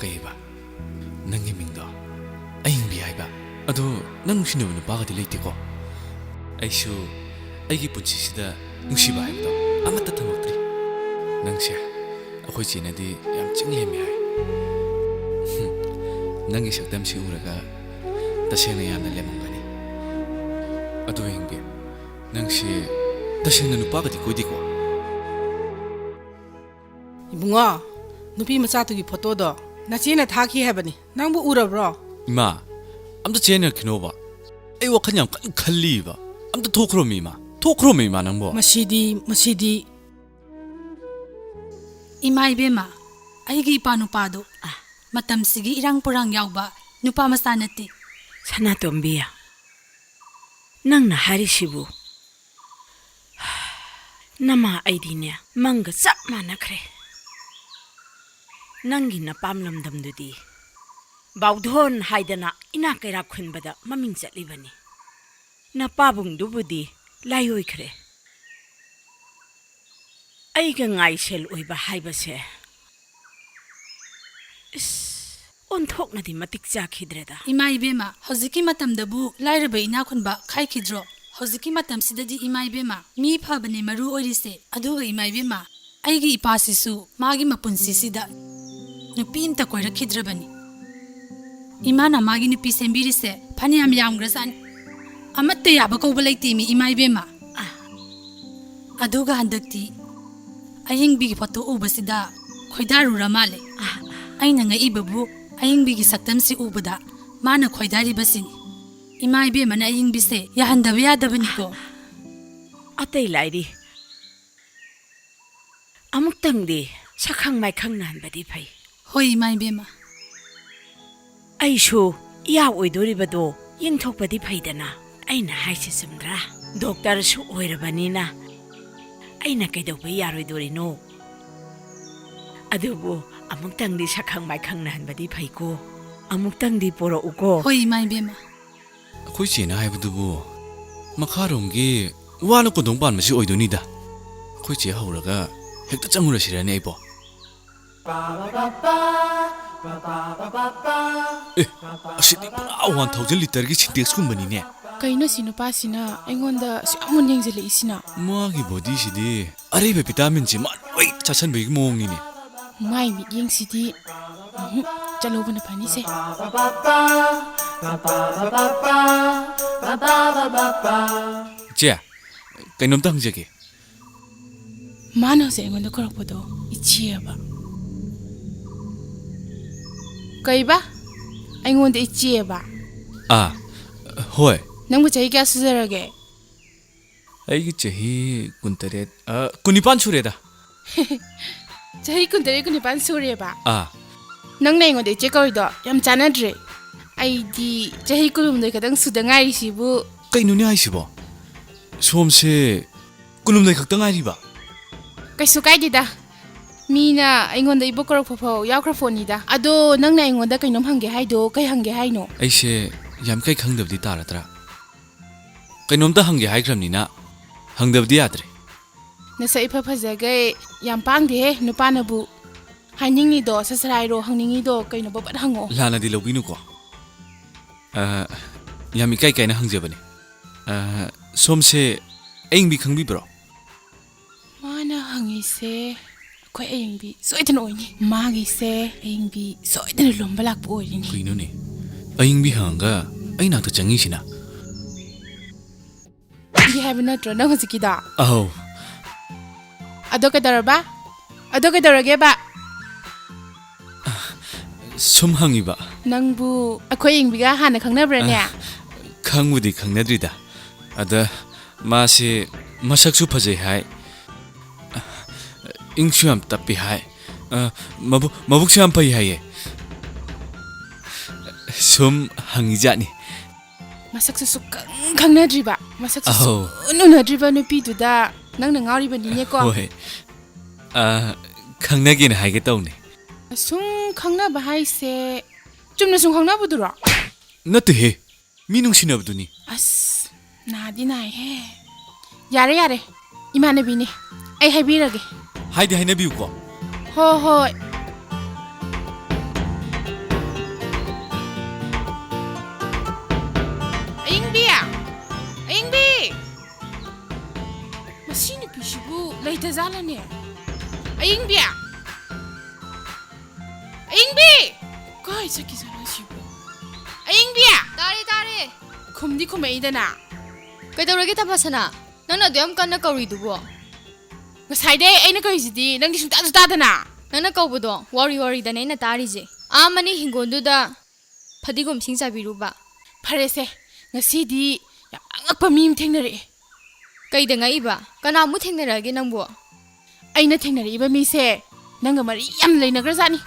ꯀꯩꯕ ꯅꯪꯒꯤ ꯃꯤꯡꯗꯣ ꯑꯌꯤꯡꯕꯤ ꯍꯥꯏꯕ ꯑꯗꯣ ꯅꯪ ꯅꯨꯡꯁꯤꯅꯕ ꯅꯨꯄꯥꯒꯗꯤ ꯂꯩꯇꯦꯀꯣ ꯑꯩꯁꯨ ꯑꯩꯒꯤ ꯄꯨꯟꯁꯤꯁꯤꯗ ꯅꯨꯡꯁꯤꯕ ꯍꯥꯏꯕꯗꯣ ꯑꯃꯠꯇ ꯊꯝꯃꯛꯇ꯭ꯔꯤ ꯅꯪꯁꯦ ꯑꯩꯈꯣꯏ ꯆꯦꯅꯗꯤ ꯌꯥꯝ ꯆꯤꯡꯂꯦꯝꯃꯤ ꯍꯥꯏ ꯅꯪꯒꯤ ꯁꯛꯇꯝꯁꯤ ꯎꯔꯒ ꯇꯁꯦꯡꯅ ꯌꯥꯝꯅ ꯂꯦꯝꯃꯝꯒꯅꯤ ꯑꯗꯣ ꯑꯌꯤꯡꯕꯤ ꯅꯪꯁꯦ ꯇꯁꯦꯡꯅ ꯅꯨꯄꯥꯒꯗꯤ ꯀꯣꯏꯗꯦꯀꯣ ꯏꯕꯨꯡꯉꯣ ꯅꯨꯄꯤ ꯃꯆꯥꯗꯨꯒꯤ ꯐꯣꯇꯣꯗꯣ ꯅꯆꯦꯅ ꯊꯥꯈꯤ ꯍꯥꯏꯕꯅꯤ ꯅꯪꯕꯨ ꯎꯔꯕ꯭ꯔꯣ ꯏꯃꯥ ꯑꯝꯇ ꯆꯦꯟꯅꯔꯛꯈꯤꯅꯣꯕ ꯑꯩ ꯋꯥꯈꯜ ꯌꯥꯝ ꯀꯟꯅ ꯈꯜꯂꯤꯕ ꯑꯝꯇ ꯊꯣꯛꯈ꯭ꯔꯣꯃꯤ ꯏꯃꯥ ꯊꯣꯛꯈ꯭ꯔꯣꯃꯤ ꯏꯃꯥ ꯅꯪꯕꯣ ꯃꯁꯤꯗꯤ ꯏꯃꯥ ꯏꯕꯦꯝꯃ ꯑꯩꯒꯤ ꯏꯄꯥ ꯅꯨꯄꯥꯗꯣ ꯃꯇꯝꯁꯤꯒꯤ ꯏꯔꯥꯡ ꯄꯨꯔꯥꯡ ꯌꯥꯎꯕ ꯅꯨꯄꯥ ꯃꯆꯥ ꯅꯠꯇꯦ ꯁꯅꯥꯇꯣꯝꯕꯤ ꯅꯪꯅ ꯍꯥꯏꯔꯤꯁꯤꯕꯨ ꯅꯃꯥ ꯑꯩꯗꯤꯅꯦ ꯃꯪꯒ ꯆꯞ ꯃꯥꯟꯅꯈ꯭ꯔꯦ ꯅꯪꯒꯤ ꯅꯄꯥꯝ ꯂꯝꯗꯝꯗꯨꯗꯤ ꯕꯥꯎꯙꯣꯟ ꯍꯥꯏꯗꯅ ꯏꯅꯥꯛ ꯀꯩꯔꯥꯛ ꯈꯨꯟꯕꯗ ꯃꯃꯤꯡ ꯆꯠꯂꯤꯕꯅꯤ ꯅꯄꯥꯕꯨꯡꯗꯨꯕꯨꯗꯤ ꯂꯥꯏꯑꯣꯏꯈ꯭ꯔꯦ ꯑꯩꯒ ꯉꯥꯏꯁꯦꯜ ꯑꯣꯏꯕ ꯍꯥꯏꯕꯁꯦ ꯑꯣꯟꯊꯣꯛꯅꯗꯤ ꯃꯇꯤꯛ ꯆꯥꯈꯤꯗ꯭ꯔꯦꯗ ꯏꯃꯥ ꯏꯕꯦꯝꯃ ꯍꯧꯖꯤꯛꯀꯤ ꯃꯇꯝꯗꯕꯨ ꯂꯥꯏꯔꯕ ꯏꯅꯥꯛ ꯈꯨꯟꯕ ꯈꯥꯏꯈꯤꯗ꯭ꯔꯣ ꯍꯧꯖꯤꯛꯀꯤ ꯃꯇꯝꯁꯤꯗꯗꯤ ꯏꯃꯥ ꯏꯕꯦꯝꯃ ꯃꯤ ꯐꯕꯅꯦ ꯃꯔꯨ ꯑꯣꯏꯔꯤꯁꯦ ꯑꯗꯨꯒ ꯏꯃꯥ ꯏꯕꯦꯝꯃ ꯑꯩꯒꯤ ꯏꯄꯥꯁꯤꯁꯨ ꯃꯥꯒꯤ ꯃꯄꯨꯟꯁꯤꯁꯤꯗ ꯅꯨꯄꯤ ꯑꯃꯇ ꯀꯣꯏꯔꯛꯈꯤꯗ꯭ꯔꯕꯅꯤ ꯏꯃꯥꯅ ꯃꯥꯒꯤ ꯅꯨꯄꯤ ꯁꯦꯝꯕꯤꯔꯤꯁꯦ ꯐꯅꯌꯥꯝ ꯌꯥꯝꯈ꯭ꯔꯖꯥꯠꯅꯤ ꯑꯃꯠꯇ ꯌꯥꯕ ꯀꯧꯕ ꯂꯩꯇꯦ ꯃꯤ ꯏꯃꯥ ꯏꯕꯦꯝꯃ ꯑꯗꯨꯒ ꯍꯟꯗꯛꯇꯤ ꯑꯌꯤꯡꯕꯤꯒꯤ ꯐꯣꯇꯣ ꯎꯕꯁꯤꯗ ꯈꯣꯏꯗꯥꯔꯨꯔ ꯃꯥꯜꯂꯦ ꯑꯩꯅ ꯉꯛꯏꯕꯕꯨ ꯑꯌꯤꯡꯕꯤꯒꯤ ꯁꯛꯇꯝꯁꯤ ꯎꯕꯗ ꯃꯥꯅ ꯈꯣꯏꯗꯥꯔꯤꯕꯁꯤꯅꯤ ꯏꯃꯥ ꯏꯕꯦꯝꯃꯅ ꯑꯌꯤꯡꯕꯤꯁꯦ ꯌꯥꯍꯟꯗꯕ ꯌꯥꯗꯕꯅꯤꯀꯣ ꯑꯇꯩ ꯂꯥꯏꯔꯤ ꯑꯃꯨꯛꯇꯪꯗꯤ ꯁꯛꯈꯪ ꯃꯥꯏꯈꯪꯅꯍꯟꯕꯗꯤ ꯐꯩ ꯍꯣꯏ ꯏꯃꯥ ꯏꯕꯦꯝꯃ ꯑꯩꯁꯨ ꯏꯌꯥ ꯑꯣꯏꯗꯣꯔꯤꯕꯗꯣ ꯌꯦꯡꯊꯣꯛꯄꯗꯤ ꯐꯩꯗꯅ ꯑꯩꯅ ꯍꯥꯏꯁꯤ ꯆꯨꯝꯗ꯭ꯔꯥ ꯗꯣꯛꯇꯔꯁꯨ ꯑꯣꯏꯔꯕꯅꯤꯅ ꯑꯩꯅ ꯀꯩꯗꯧꯕ ꯌꯥꯔꯣꯏꯗꯣꯔꯤꯅꯣ ꯑꯗꯨꯕꯨ ꯑꯃꯨꯛꯇꯪꯗꯤ ꯁꯛꯈꯪ ꯃꯥꯏꯈꯪꯅꯍꯟꯕꯗꯤ ꯐꯩꯀꯣ ꯑꯃꯨꯛꯇꯪꯗꯤ ꯄꯣꯔꯛꯎꯀꯣ ꯍꯣꯏ ꯏꯃꯥ ꯏꯕꯦꯝꯃ ꯑꯩꯈꯣꯏ ꯆꯦꯅ ꯍꯥꯏꯕꯗꯨꯕꯨ ꯃꯈꯥꯔꯣꯝꯒꯤ ꯋꯥꯅ ꯀꯣꯟꯊꯣꯡ ꯄꯥꯟꯕꯁꯤ ꯑꯣꯏꯗꯣꯏꯅꯤꯗ ꯑꯩꯈꯣꯏ ꯆꯦ ꯍꯧꯔꯒ ꯍꯦꯛꯇ ꯆꯪꯉꯨꯔꯁꯤꯔꯅꯦ ꯑꯩꯕꯣ ꯑꯁꯤꯗꯤ ꯄꯨꯔꯥ 1000 ꯂꯤꯇꯔꯒꯤ ꯁꯤꯟꯇꯦꯛꯁꯀꯨꯝꯕꯅꯤꯅꯦ ꯀꯩꯅꯣ ꯁꯤ ꯅꯨꯄꯥꯁꯤꯅ ꯑꯩꯉꯣꯟꯗ ꯌꯥꯝ ꯃꯨꯟꯅ ꯌꯦꯡꯁꯤꯜꯂꯛꯏꯁꯤꯅ ꯃꯥꯒꯤ ꯕꯣꯗꯤꯁꯤꯗꯤ ꯑꯔꯩꯕ ꯚꯤꯇꯥꯃꯤꯟꯁꯤ ꯃꯥ ꯂꯣꯏ ꯆꯥꯁꯟꯕꯒꯤ ꯃꯑꯣꯡꯅꯤꯅꯦ ꯃꯥꯏ ꯃꯤꯠꯌꯦꯡꯁꯤꯗꯤ ꯆꯠꯍꯧꯕꯅ ꯐꯅꯤꯁꯦ ꯏꯆꯦ ꯀꯩꯅꯣꯝꯇ ꯍꯪꯖꯒꯦ ꯃꯥꯅ ꯍꯧꯖꯤꯛ ꯑꯩꯉꯣꯟꯗ ꯀꯧꯔꯛꯄꯗꯣ ꯏꯆꯦꯕ ꯀꯩꯕ ꯑꯩꯉꯣꯟꯗ ꯏꯆꯦꯕ ꯍꯣꯏ ꯅꯪꯕꯨ ꯆꯍꯤ ꯀꯌꯥ ꯁꯨꯖꯔꯒꯦ ꯑꯩꯒꯤ ꯆꯍꯤ 19 ꯁꯨꯔꯦꯗ ꯆꯍꯤ 19 ꯁꯨꯔꯦꯕ ꯅꯪꯅ ꯑꯩꯉꯣꯟꯗ ꯏꯆꯦ ꯀꯧꯔꯤꯗꯣ ꯌꯥꯝ ꯆꯥꯟꯅꯗ꯭ꯔꯦ ꯑꯩꯗꯤ ꯆꯍꯤ 19 ꯈꯛꯇꯪ ꯁꯨꯗ ꯉꯥꯏꯔꯤꯁꯤꯕꯨ ꯀꯩꯅꯣꯅꯦ ꯍꯥꯏꯁꯤꯕꯣ ꯁꯣꯝꯁꯦ 19 ꯈꯛꯇ ꯉꯥꯏꯔꯤꯕ ꯀꯩꯁꯨ ꯀꯥꯏꯗꯦꯗ ꯃꯤꯅ ꯑꯩꯉꯣꯟꯗ ꯏꯕꯣꯛ ꯀꯧꯔꯛꯄ ꯐꯥꯎ ꯌꯥꯎꯈ꯭ꯔ ꯐꯣꯟꯅꯤꯗ ꯑꯗꯣ ꯅꯪꯅ ꯑꯩꯉꯣꯟꯗ ꯀꯩꯅꯣꯝ ꯍꯪꯒꯦ ꯍꯥꯏꯗꯣ ꯀꯩ ꯍꯪꯒꯦ ꯍꯥꯏꯅꯣ ꯑꯩꯁꯦ ꯌꯥꯝ ꯀꯩ ꯈꯪꯗꯕꯗꯤ ꯇꯥꯔꯗ꯭ꯔꯥ ꯀꯩꯅꯣꯝꯇ ꯍꯪꯒꯦ ꯍꯥꯏꯈ꯭ꯔꯕꯅꯤꯅ ꯍꯪꯗꯕꯗꯤ ꯌꯥꯗ꯭ꯔꯦ ꯅꯁꯛ ꯏꯐ ꯐꯖꯒꯩ ꯌꯥꯝ ꯄꯥꯡꯗꯦꯍꯦ ꯅꯨꯄꯥꯅꯕꯨ ꯍꯥꯏꯅꯤꯡꯉꯤꯗꯣ ꯁꯁꯔꯥꯏꯔꯣ ꯍꯪꯅꯤꯡꯉꯤꯗꯣ ꯀꯩꯅꯣ ꯕꯕꯠ ꯍꯪꯉꯛꯑꯣ ꯂꯥꯟꯅꯗꯤ ꯂꯧꯕꯤꯅꯨꯀꯣ ꯌꯥꯝ ꯏꯀꯥꯏ ꯀꯥꯏꯅ ꯍꯪꯖꯕꯅꯦ ꯁꯣꯝꯁꯦ ꯑꯌꯤꯡꯕꯤ ꯈꯪꯕꯤꯕ꯭ꯔꯣ ꯃꯥꯅ ꯍꯪꯉꯤꯁꯦ ꯑꯩꯈꯣꯏ ꯑꯌꯤꯡꯕꯤ ꯁꯣꯏꯗꯅ ꯑꯣꯏꯅꯤ ꯃꯥꯒꯤꯁꯦ ꯑꯌꯤꯡꯕꯤ ꯁꯣꯏꯗꯅ ꯂꯣꯝꯕ ꯂꯥꯛꯄ ꯑꯣꯏꯔꯤꯅꯤ ꯀꯩꯅꯣꯅꯦ ꯑꯌꯤꯡꯕꯤ ꯍꯪꯉꯒ ꯑꯩ ꯅꯥꯛꯇ ꯆꯪꯉꯤꯁꯤꯅ ꯏ ꯍꯥꯏꯕ ꯅꯠꯇ꯭ꯔꯣ ꯅꯪ ꯍꯧꯖꯤꯛꯀꯤꯗꯣ ꯑꯧ ꯑꯗꯣ ꯀꯩꯗꯧꯔꯕ ꯑꯗꯣ ꯀꯩꯗꯧꯔꯒꯦꯕ ꯁꯨꯝ ꯍꯪꯉꯤꯕ ꯅꯪꯕꯨ ꯑꯩꯈꯣꯏ ꯑꯌꯤꯡꯕꯤꯒ ꯍꯥꯟꯅ ꯈꯪꯅꯕ꯭ꯔꯅꯦ ꯈꯪꯕꯨꯗꯤ ꯈꯪꯅꯗ꯭ꯔꯤꯗ ꯑꯗ ꯃꯥꯁꯦ ꯃꯁꯛꯁꯨ ꯐꯖꯩ ꯍꯥꯏ ꯏꯪꯁꯨ ꯌꯥꯝ ꯇꯞꯄꯤ ꯍꯥꯏ ꯃꯕꯨꯛꯁꯨ ꯌꯥꯝ ꯐꯩ ꯍꯥꯏꯌꯦ ꯁꯨꯝ ꯍꯪꯉꯤꯖꯥꯠꯅꯤ ꯃꯁꯛꯁꯨ ꯁꯨꯛꯈꯪ ꯈꯪꯅꯗ꯭ꯔꯤꯕ ꯃꯁꯛꯁꯨ ꯎꯅꯗ꯭ꯔꯤꯕ ꯅꯨꯄꯤꯗꯨꯗ ꯅꯪꯅ ꯉꯥꯎꯔꯤꯕꯅꯤꯅꯦꯀꯣ ꯍꯣꯏ ꯈꯪꯅꯒꯦꯅ ꯍꯥꯏꯒꯦ ꯇꯧꯅꯦ ꯁꯨꯝ ꯈꯪꯅꯕ ꯍꯥꯏꯁꯦ ꯆꯨꯝꯅ ꯁꯨꯝ ꯈꯪꯅꯕꯗꯨꯔꯣ ꯅꯠꯇꯦꯍꯦ ꯃꯤ ꯅꯨꯡꯁꯤꯅꯕꯗꯨꯅꯤ ꯑꯁ ꯅꯥꯗꯤ ꯅꯥꯏꯍꯦ ꯌꯥꯔꯦ ꯌꯥꯔꯦ ꯏꯃꯥꯟꯅꯕꯤꯅꯦ ꯑꯩ ꯍꯥꯏꯕꯤꯔꯒꯦ ꯍꯥꯏꯗꯤ ꯍꯥꯏꯅꯕꯤꯌꯨꯀꯣ ꯍꯣꯏ ꯍꯣꯏ ꯆꯠꯈ꯭ꯔꯖꯥꯠꯂꯅꯦ ꯑꯌꯤꯡꯕꯤ ꯑꯌꯤꯡꯕꯤ ꯀꯥꯏ ꯆꯠꯈꯤꯖꯥꯠꯅꯣ ꯁꯤꯕꯨ ꯑꯌꯤꯡꯕꯤ ꯇꯥꯔꯦ ꯇꯥꯔꯦ ꯈꯨꯝꯗꯤ ꯈꯨꯝꯃꯛꯏꯗꯅ ꯀꯩꯗꯧꯔꯒꯦ ꯇꯥꯕꯁꯅꯥ ꯅꯪꯅ ꯑꯗꯨ ꯌꯥꯝ ꯀꯟꯅ ꯀꯧꯔꯤꯗꯨꯕꯣ ꯉꯁꯥꯏꯗꯩ ꯑꯩꯅ ꯀꯧꯔꯤꯁꯤꯗꯤ ꯅꯪꯗꯤ ꯁꯨꯡꯇꯥꯁꯨ ꯇꯥꯗꯅ ꯅꯪꯅ ꯀꯧꯕꯗꯣ ꯋꯥꯔꯤꯗꯅꯦ ꯑꯩꯅ ꯇꯥꯔꯤꯁꯦ ꯃꯅꯤ ꯍꯤꯡꯒꯣꯜꯗꯨꯗ ꯐꯗꯤꯒꯣꯝ ꯁꯤꯡ ꯆꯥꯕꯤꯔꯨꯕ ꯐꯔꯦꯁꯦ ꯉꯁꯤꯗꯤ ꯌꯥꯝ ꯑꯉꯛꯄ ꯃꯤ ꯑꯃ ꯊꯦꯡꯅꯔꯛꯑꯦ ꯀꯩꯗ ꯉꯛꯏꯕ ꯀꯅꯥꯃꯨꯛ ꯊꯦꯡꯅꯔꯛꯑꯒꯦ ꯅꯪꯕꯨ ꯑꯩꯅ ꯊꯦꯡꯅꯔꯛꯏꯕ ꯃꯤꯁꯦ ꯅꯪꯒ ꯃꯔꯤ ꯌꯥꯝ ꯂꯩꯅꯈ꯭ꯔꯖꯥꯠꯅꯤ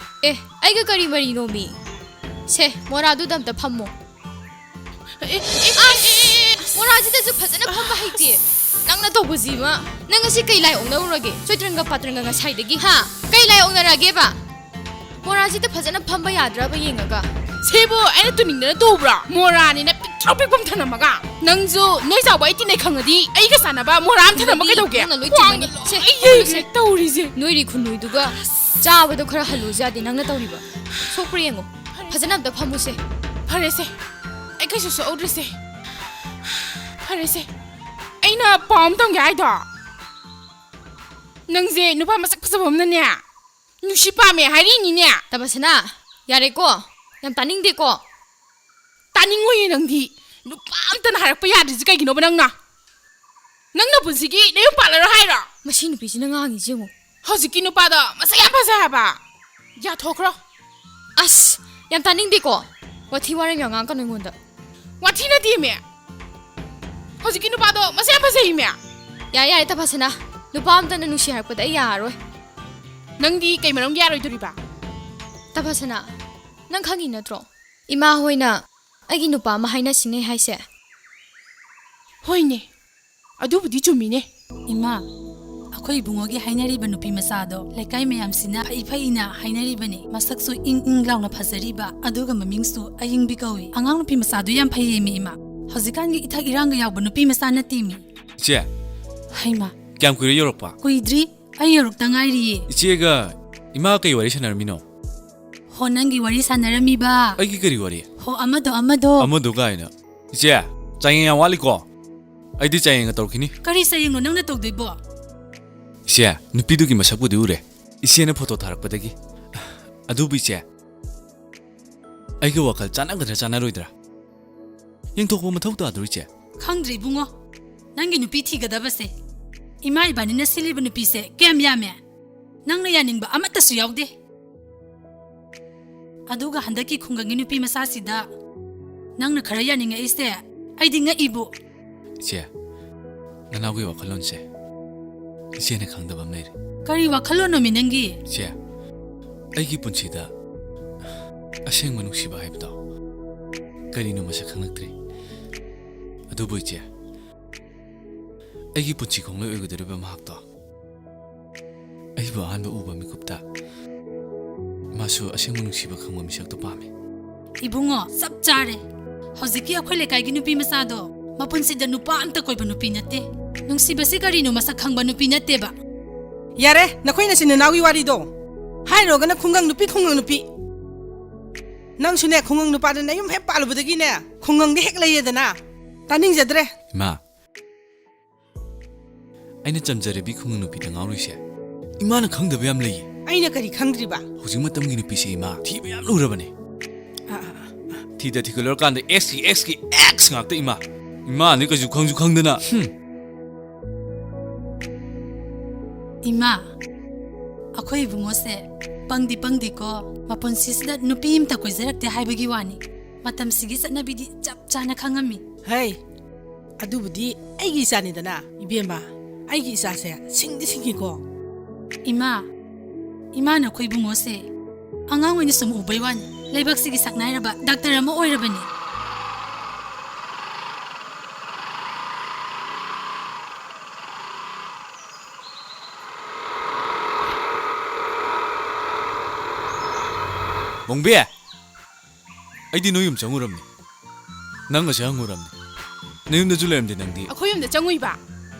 ꯑꯩꯒ ꯀꯔꯤ ꯃꯔꯤꯅꯣ ꯃꯤ ꯁꯦ ꯃꯣꯔꯥꯗꯨꯗ ꯑꯝꯇ ꯐꯝꯃꯣ ꯃꯣꯔꯥꯁꯤꯗꯁꯨ ꯐꯖꯅ ꯐꯝꯕ ꯍꯩꯇꯦ ꯅꯪꯅ ꯇꯧꯕꯁꯤꯃ ꯅꯪ ꯉꯁꯤ ꯀꯩ ꯂꯥꯏ ꯑꯣꯛꯅꯔꯨꯔꯒꯦ ꯆꯣꯏꯇ꯭ꯔꯪꯒ ꯄꯥꯇ꯭ꯔꯪꯒ ꯉꯁꯥꯏꯗꯒꯤ ꯀꯩ ꯂꯥꯏ ꯑꯣꯛꯅꯔꯒꯦꯕ ꯃꯣꯔꯥꯁꯤꯗ ꯐꯖꯅ ꯐꯝꯕ ꯌꯥꯗ꯭ꯔꯕ ꯌꯦꯡꯉꯒ ꯁꯤꯕꯨ ꯑꯩꯅ ꯇꯨꯅꯤꯡꯗꯅ ꯇꯧꯕ꯭ꯔꯥ ꯃꯣꯔꯥꯅꯤꯅ ꯄꯤꯛꯇ꯭ꯔꯣ ꯄꯤꯛꯄꯝ ꯊꯅꯝꯃꯒ ꯅꯪꯁꯨ ꯅꯣꯏ ꯆꯥꯎꯕ ꯑꯩ ꯇꯤꯟꯅꯩ ꯈꯪꯉꯗꯤ ꯑꯩꯒ ꯆꯥꯟꯅꯕ ꯃꯣꯔꯥ ꯑꯃ ꯊꯅꯝꯕ ꯀꯩꯗꯧꯒꯦ ꯅꯪꯅ ꯂꯣꯏ ꯆꯤꯡꯒꯅꯤ ꯁꯦ ꯇꯧꯔꯤꯁꯦ ꯅꯣꯏꯔꯤ ꯈꯨꯟꯅꯨꯏꯗꯨꯒ ꯆꯥꯕꯗꯣ ꯈꯔ ꯍꯜꯂꯨꯁꯨ ꯌꯥꯗꯦ ꯅꯪꯅ ꯇꯧꯔꯤꯕ ꯁꯣꯛꯄ꯭ꯔꯥ ꯌꯦꯡꯉꯣ ꯐꯖꯅ ꯑꯝꯇ ꯐꯝꯃꯨꯁꯦ ꯐꯔꯦꯁꯦ ꯑꯩ ꯀꯩꯁꯨ ꯁꯣꯛꯍꯧꯗ꯭ꯔꯤꯁꯦ ꯐꯔꯦꯁꯦ ꯑꯩꯅ ꯄꯥꯎ ꯑꯃ ꯇꯝꯒꯦ ꯍꯥꯏꯗꯣ ꯅꯪꯁꯦ ꯅꯨꯄꯥ ꯃꯁꯛ ꯐꯖꯕ ꯑꯃꯅꯅꯦ ꯅꯨꯡꯁꯤ ꯄꯥꯝꯃꯦ ꯍꯥꯏꯔꯤꯅꯤꯅꯦ ꯇꯕꯁꯅꯥ ꯌꯥꯔꯦꯀꯣ ꯌꯥꯝ ꯇꯥꯅꯤꯡꯗꯦꯀꯣ ꯇꯥꯅꯤꯡꯉꯣꯏꯌꯦ ꯅꯪꯗꯤ ꯅꯨꯄꯥ ꯑꯝꯇꯅ ꯍꯥꯏꯔꯛꯄ ꯌꯥꯗ꯭ꯔꯤꯁꯤ ꯀꯩꯒꯤꯅꯣꯕ ꯅꯪꯅ ꯄꯨꯟꯁꯤꯒꯤ ꯅꯌꯨꯝ ꯄꯥꯜꯂꯔꯣꯏ ꯍꯥꯏꯔꯣ ꯃꯁꯤ ꯅꯨꯄꯤꯁꯤꯅ ꯉꯥꯡꯉꯤꯁꯤ ꯌꯦꯡꯉꯣ ꯍꯧꯖꯤꯛꯀꯤ ꯅꯨꯄꯥꯗꯣ ꯃꯁꯛ ꯌꯥꯝ ꯐꯖꯩ ꯍꯥꯏꯕ ꯌꯥꯊꯣꯛꯈ꯭ꯔꯣ ꯑꯁ ꯌꯥꯝ ꯇꯥꯅꯤꯡꯗꯦꯀꯣ ꯋꯥꯊꯤ ꯋꯥꯔꯦꯝ ꯌꯥꯝ ꯉꯥꯡꯀꯅꯨ ꯑꯩꯉꯣꯟꯗ ꯋꯥꯊꯤ ꯅꯠꯇꯦꯃꯦ ꯍꯧꯖꯤꯛꯀꯤ ꯅꯨꯄꯥꯗꯣ ꯃꯁꯛ ꯌꯥꯝ ꯐꯖꯩꯃꯦ ꯌꯥꯔꯦ ꯇꯕꯁꯅꯥ ꯅꯨꯄꯥ ꯑꯝꯇꯅ ꯅꯨꯡꯁꯤ ꯍꯥꯏꯔꯛꯄꯗ ꯑꯩ ꯌꯥꯔꯔꯣꯏ ꯅꯪꯗꯤ ꯀꯩ ꯃꯔꯝꯒꯤ ꯌꯥꯔꯣꯏꯗꯣꯔꯤꯕ ꯇꯕꯁꯅꯥ ꯅꯪ ꯈꯪꯉꯤ ꯅꯠꯇ꯭ꯔꯣ ꯏꯃꯥ ꯍꯣꯏꯅ ꯑꯩꯒꯤ ꯅꯨꯄꯥ ꯑꯃ ꯍꯥꯏꯅ ꯁꯤꯡꯅꯩ ꯍꯥꯏꯁꯦ ꯍꯣꯏꯅꯦ ꯑꯗꯨꯕꯨꯗꯤ ꯆꯨꯝꯃꯤꯅꯦ ꯏꯃꯥ ꯑꯩꯈꯣꯏ ꯏꯕꯨꯡꯉꯣꯒꯤ ꯍꯥꯏꯅꯔꯤꯕ ꯅꯨꯄꯤ ꯃꯆꯥꯗꯣ ꯂꯩꯀꯥꯏ ꯃꯌꯥꯝꯁꯤꯅ ꯐꯩ ꯐꯩꯅ ꯍꯥꯏꯅꯔꯤꯕꯅꯤ ꯃꯁꯛꯁꯨ ꯏꯪ ꯏꯪ ꯂꯥꯎꯅ ꯐꯖꯔꯤꯕ ꯑꯗꯨꯒ ꯃꯃꯤꯡꯁꯨ ꯑꯌꯤꯡꯕꯤ ꯀꯧꯏ ꯑꯉꯥꯡ ꯅꯨꯄꯤ ꯃꯆꯥꯗꯨ ꯌꯥꯝ ꯐꯩꯌꯦꯃꯤ ꯏꯃꯥ ꯍꯧꯖꯤꯛꯀꯥꯟꯒꯤ ꯏꯊꯛ ꯏꯔꯥꯡꯒ ꯌꯥꯎꯕ ꯅꯨꯄꯤ ꯃꯆꯥ ꯅꯠꯇꯦꯃꯤ ꯏꯆꯦ ꯍꯩꯃꯥ ꯀꯌꯥꯝ ꯀꯨꯏꯔꯦ ꯌꯧꯔꯛꯄ ꯀꯨꯏꯗ꯭ꯔꯤ ꯑꯩ ꯌꯧꯔꯛꯇ ꯉꯥꯏꯔꯤꯌꯦ ꯏꯆꯦꯒ ꯏꯃꯥ ꯀꯩ ꯋꯥꯔꯤ ꯁꯥꯟꯅꯔꯝꯃꯤꯅꯣ ꯍꯣ ꯅꯪꯒꯤ ꯋꯥꯔꯤ ꯁꯥꯟꯅꯔꯝꯃꯤꯕ ꯑꯩꯒꯤ ꯀꯔꯤ ꯋꯥꯔꯤ ꯍꯣ ꯑꯃꯗꯣ ꯑꯃꯗꯣ ꯀꯥꯏꯅ ꯏꯆꯦ ꯆꯥꯌꯦꯡ ꯌꯥꯝ ꯋꯥꯠꯂꯤꯀꯣ ꯑꯩꯗꯤ ꯆꯥꯌꯦꯡꯒ ꯇꯧꯔꯛꯈꯤꯅꯤ ꯀꯔꯤ ꯆꯌꯦꯡꯅꯣ ꯅꯪꯅ ꯇꯧꯗꯣꯏꯕꯣ ꯏꯆꯦ ꯅꯨꯄꯤꯗꯨꯒꯤ ꯃꯁꯛꯄꯨꯗꯤ ꯎꯔꯦ ꯏꯆꯦꯅ ꯐꯣꯇꯣ ꯊꯥꯔꯛꯄꯗꯒꯤ ꯑꯗꯨꯕꯨ ꯏꯆꯦ ꯑꯩꯒ ꯋꯥꯈꯜ ꯆꯥꯟꯅꯒꯗ꯭ꯔꯥ ꯆꯥꯟꯅꯔꯣꯏꯗ꯭ꯔꯥ ꯌꯦꯡꯊꯣꯛꯄ ꯃꯊꯧ ꯇꯥꯗ꯭ꯔꯣ ꯏꯆꯦ ꯈꯪꯗ꯭ꯔꯤ ꯏꯕꯨꯡꯉꯣ ꯅꯪꯒꯤ ꯅꯨꯄꯤ ꯊꯤꯒꯗꯕꯁꯦ ꯏꯃꯥ ꯏꯕꯥꯅꯤꯅ ꯁꯤꯜꯂꯤꯕ ꯅꯨꯄꯤꯁꯦ ꯀꯌꯥꯝ ꯌꯥꯝꯃꯦ ꯅꯪꯅ ꯌꯥꯅꯤꯡꯕ ꯑꯃꯠꯇꯁꯨ ꯌꯥꯎꯗꯦ ꯑꯗꯨꯒ ꯍꯟꯗꯛꯀꯤ ꯈꯨꯡꯒꯪꯒꯤ ꯅꯨꯄꯤ ꯃꯆꯥꯁꯤꯗ ꯅꯪꯅ ꯈꯔ ꯌꯥꯅꯤꯡꯉꯛꯏꯁꯦ ꯑꯩꯗꯤ ꯉꯛꯏꯕꯨ ꯏꯆꯦ ꯅꯅꯥꯎꯒꯤ ꯋꯥꯈꯜꯂꯣꯟꯁꯦ ꯏꯆꯦꯅ ꯈꯪꯗꯕ ꯑꯃ ꯂꯩꯔꯦ ꯀꯔꯤ ꯋꯥꯈꯜꯂꯣꯟꯅꯣꯃꯤ ꯅꯪꯒꯤ ꯏꯆꯦ ꯑꯩꯒꯤ ꯄꯨꯟꯁꯤꯗ ꯑꯁꯦꯡꯕ ꯅꯨꯡꯁꯤꯕ ꯍꯥꯏꯕꯗꯣ ꯀꯔꯤꯅꯣ ꯃꯁꯛ ꯈꯪꯂꯛꯇ꯭ꯔꯤ ꯑꯗꯨꯕꯨ ꯏꯆꯦ ꯑꯩꯒꯤ ꯄꯨꯟꯁꯤ ꯈꯣꯡꯂꯣꯏ ꯑꯣꯏꯒꯗꯧꯔꯤꯕ ꯃꯍꯥꯛꯇꯣ ꯑꯩꯕꯨ ꯑꯍꯥꯟꯕ ꯎꯕ ꯃꯤꯀꯨꯞꯇ ꯃꯥꯁꯨ ꯑꯁꯦꯡꯕ ꯅꯨꯡꯁꯤꯕ ꯈꯪꯕ ꯃꯤꯁꯛꯇꯣ ꯄꯥꯝꯃꯤ ꯏꯕꯨꯡꯉꯣ ꯆꯞ ꯆꯥꯔꯦ ꯍꯧꯖꯤꯛꯀꯤ ꯑꯩꯈꯣꯏ ꯂꯩꯀꯥꯏꯒꯤ ꯅꯨꯄꯤ ꯃꯆꯥꯗꯣ ꯃꯄꯨꯟꯁꯤꯗ ꯅꯨꯄꯥ ꯑꯝꯇ ꯀꯣꯏꯕ ꯅꯨꯄꯤ ꯅꯠꯇꯦ ꯅꯨꯡꯁꯤꯕꯁꯤ ꯀꯔꯤꯅꯣ ꯃꯁꯛ ꯈꯪꯕ ꯅꯨꯄꯤ ꯅꯠꯇꯦꯕ ꯌꯥꯔꯦ ꯅꯈꯣꯏ ꯅꯆꯤꯟ ꯅꯅꯥꯎꯒꯤ ꯋꯥꯔꯤꯗꯣ ꯍꯥꯏꯔꯨꯔꯒꯅ ꯈꯨꯡꯒꯪ ꯅꯨꯄꯤ ꯅꯪꯁꯨꯅꯦ ꯈꯨꯡꯒꯪ ꯅꯨꯄꯥꯗ ꯅꯌꯨꯝ ꯍꯦꯛ ꯄꯥꯜꯂꯨꯕꯗꯒꯤꯅꯦ ꯈꯨꯡꯒꯪꯗꯤ ꯍꯦꯛ ꯂꯩꯌꯦꯗꯅ ꯇꯥꯅꯤꯡꯖꯗ꯭ꯔꯦ ꯏꯃꯥ ꯑꯩꯅ ꯆꯝꯖꯔꯕꯤ ꯈꯨꯡꯒꯪ ꯅꯨꯄꯤꯗ ꯉꯥꯎꯔꯤꯁꯦ ꯏꯃꯥꯅ ꯈꯪꯗꯕ ꯌꯥꯝ ꯂꯩꯌꯦ ꯑꯩꯅ ꯀꯔꯤ ꯈꯪꯗ꯭ꯔꯤꯕ ꯍꯧꯖꯤꯛ ꯃꯇꯝꯒꯤ ꯅꯨꯄꯤꯁꯦ ꯏꯃꯥ ꯊꯤꯕ ꯌꯥꯝ ꯂꯨꯔꯕꯅꯦ ꯊꯤꯗ ꯊꯤꯒꯠꯂꯨꯔꯀꯥꯟꯗ ꯑꯦꯛꯁꯀꯤ ꯑꯦꯛꯁ ꯉꯥꯛꯇ ꯏꯃꯥꯅꯤ ꯀꯩꯁꯨ ꯈꯪꯁꯨ ꯈꯪꯗꯅ ꯏꯃꯥ ꯑꯩꯈꯣꯏ ꯏꯕꯨꯡꯉꯣꯁꯦ ꯄꯪꯗꯤꯀꯣ ꯃꯄꯨꯟꯁꯤꯁꯤꯗ ꯅꯨꯄꯤ ꯑꯃꯇ ꯀꯣꯏꯖꯔꯛꯇꯦ ꯍꯥꯏꯕꯒꯤ ꯋꯥꯅꯤ ꯃꯇꯝꯁꯤꯒꯤ ꯆꯠꯅꯕꯤꯗꯤ ꯆꯞ ꯆꯥꯅ ꯈꯪꯉꯝꯃꯤ ꯍꯩ ꯑꯗꯨꯕꯨꯗꯤ ꯑꯩꯒꯤ ꯏꯆꯥꯅꯤꯗꯅ ꯏꯕꯦꯝꯃ ꯑꯩꯒꯤ ꯏꯆꯥꯁꯦ ꯁꯤꯡꯉꯤꯀꯣ ꯏꯃꯥꯅ ꯑꯩꯈꯣꯏ ꯏꯕꯨꯡꯉꯣꯁꯦ ꯑꯉꯥꯡ ꯑꯣꯏꯅ ꯁꯨꯝ ꯎꯕꯩ ꯋꯥꯅꯤ ꯂꯩꯕꯥꯛꯁꯤꯒꯤ ꯁꯛꯅꯥꯏꯔꯕ ꯗꯥꯛꯇꯔ ꯑꯃ ꯑꯣꯏꯔꯕꯅꯤ ꯕꯣꯡꯕꯦ ꯑꯩꯗꯤ ꯅꯣꯏ ꯌꯨꯝ ꯆꯪꯉꯨꯔꯝꯅꯤ ꯅꯪꯒꯁꯨ ꯍꯪꯉꯨꯔꯝꯅꯤ ꯅꯌꯨꯝꯗꯁꯨ ꯂꯩꯔꯝꯗꯦ ꯅꯪꯗꯤ ꯑꯩꯈꯣꯏ ꯌꯨꯝꯗ ꯆꯪꯉꯨꯏꯕ